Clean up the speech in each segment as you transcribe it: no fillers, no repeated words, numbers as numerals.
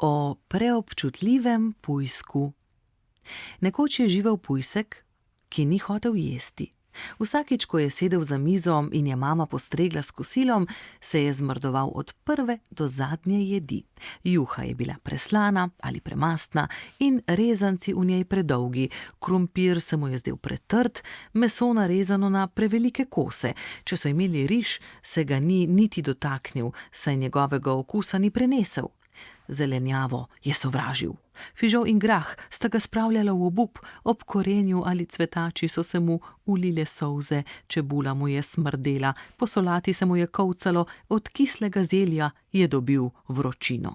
O preobčutljivem pujsku. Nekoč je živel pujsek, ki ni hotel jesti. Vsakič, ko je sedel za mizo in je mama postregla s kosilom, se je zmrdoval od prve do zadnje jedi. Juha je bila preslana ali premastna in rezanci v njej predolgi, krompir se mu je zdel pretrd, meso narezano na prevelike kose. Če so imeli riž, se ga ni niti dotaknil, saj njegovega okusa ni prenesel. Zelenjavo je sovražil. Fižol in grah sta ga spravljala v obup, ob korenju ali cvetači so se mu ulile solze, čebula mu je smrdela, po solati se mu je kolcalo, od kislega zelja je dobil vročino.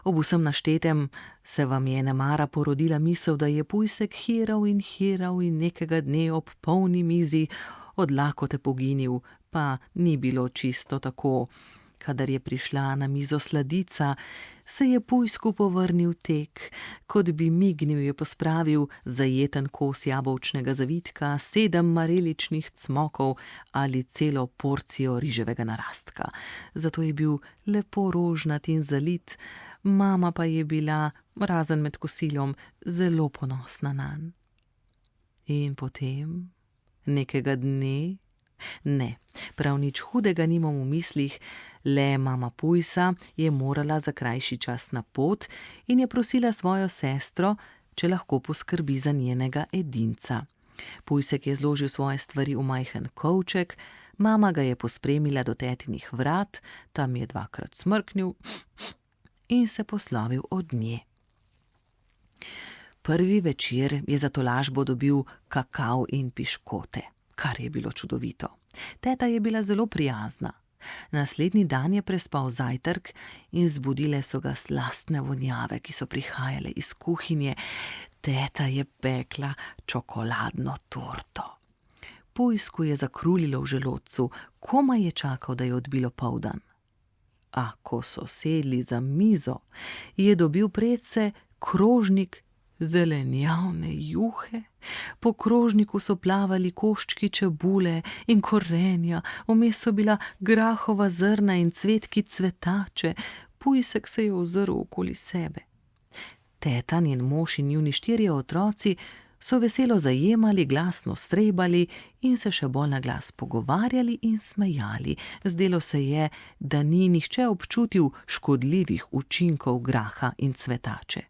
Ob vsem naštetem se vam je nemara porodila misel, da je pujsek hiral in nekega dne ob polni mizi od lakote poginil, pa ni bilo čisto tako. Kadar je prišla na mizo sladica, se je pujsku povrnil tek, kot bi mignil je pospravil zajeten kos jabolčnega zavitka, 7 mareličnih cmokov ali celo porcijo riževega narastka. Zato je bil lepo rožnat in zalit, mama pa je bila, razen med kosilom, zelo ponosna nanj. In potem, nekega dne, ne, prav nič hudega nimam v mislih, le mama pujsa je morala za krajši čas na pot in je prosila svojo sestro, če lahko poskrbi za njenega edinca. Pujsek je zložil svoje stvari v majhen kovček, mama ga je pospremila do tetinih vrat, tam je 2-krat smrknil in se poslovil od nje. Prvi večer je za tolažbo dobil kakav in piškote, kar je bilo čudovito. Teta je bila zelo prijazna. Naslednji dan je prespal zajtrk in zbudile so ga slastne vonjave, ki so prihajale iz kuhinje. Teta je pekla čokoladno torto. Pujsku je zakrulilo v želodcu, komaj je čakal, da je odbilo poldan. A ko so sedli za mizo, je dobil predse krožnik zelenjavne juhe. Po krožniku so plavali koščki čebule in korenja, vmes so bila grahova zrna in cvetki cvetače. Pujsek se je ozrl okoli sebe. Teta, njen mož in njuni 4 otroci so veselo zajemali, glasno strebali in se še bolj na glas pogovarjali in smejali. Zdelo se je, da ni nihče občutil škodljivih učinkov graha in cvetače.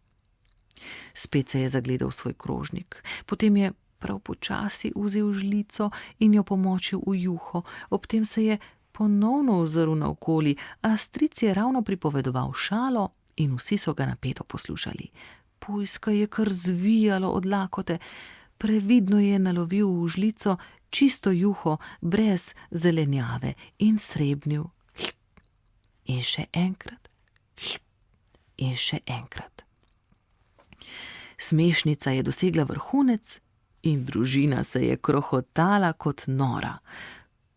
Spet se je zagledal v svoj krožnik, potem je prav počasi vzel žlico in jo pomočil v juho, ob tem se je ponovno ozrl naokoli, a stric je ravno pripovedoval šalo in vsi so ga napeto poslušali. Pujska je kar zvijalo od lakote, previdno je nalovil v žlico čisto juho, brez zelenjave in srebnil. In še enkrat, in še enkrat. Smešnica je dosegla vrhunec in družina se je krohotala kot nora.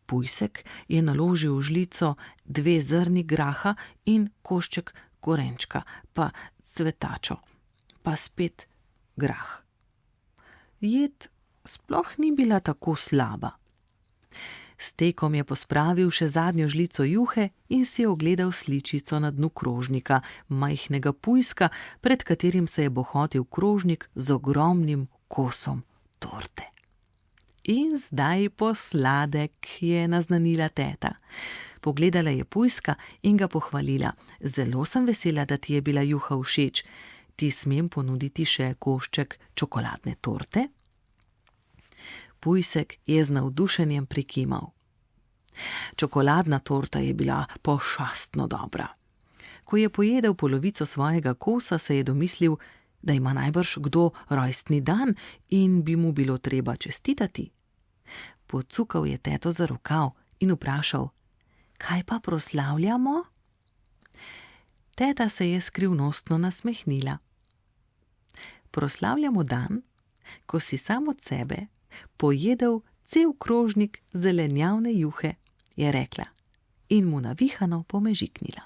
Pujsek je naložil v žlico 2 zrni graha in košček korenčka, pa cvetačo, pa spet grah. Jed sploh ni bila tako slaba. S tekom je pospravil še zadnjo žlico juhe in si ogledal sličico na dnu krožnika, majhnega pujska, pred katerim se je bohotil krožnik z ogromnim kosom torte. In zdaj posladek, je naznanila teta. Pogledala je pujska in ga pohvalila. Zelo sem vesela, da ti je bila juha všeč. Ti smem ponuditi še košček čokoladne torte? Pujsek je z navdušenjem prikimal. Čokoladna torta je bila pošastno dobra. Ko je pojedel polovico svojega kosa, se je domislil, da ima najbrž kdo rojstni dan in bi mu bilo treba čestitati. Pocukal je teto za rokav in vprašal: kaj pa proslavljamo? Teta se je skrivnostno nasmehnila. Proslavljamo dan, ko si sam od sebe pojedel cel krožnik zelenjavne juhe, je rekla in mu navihano pomežiknila.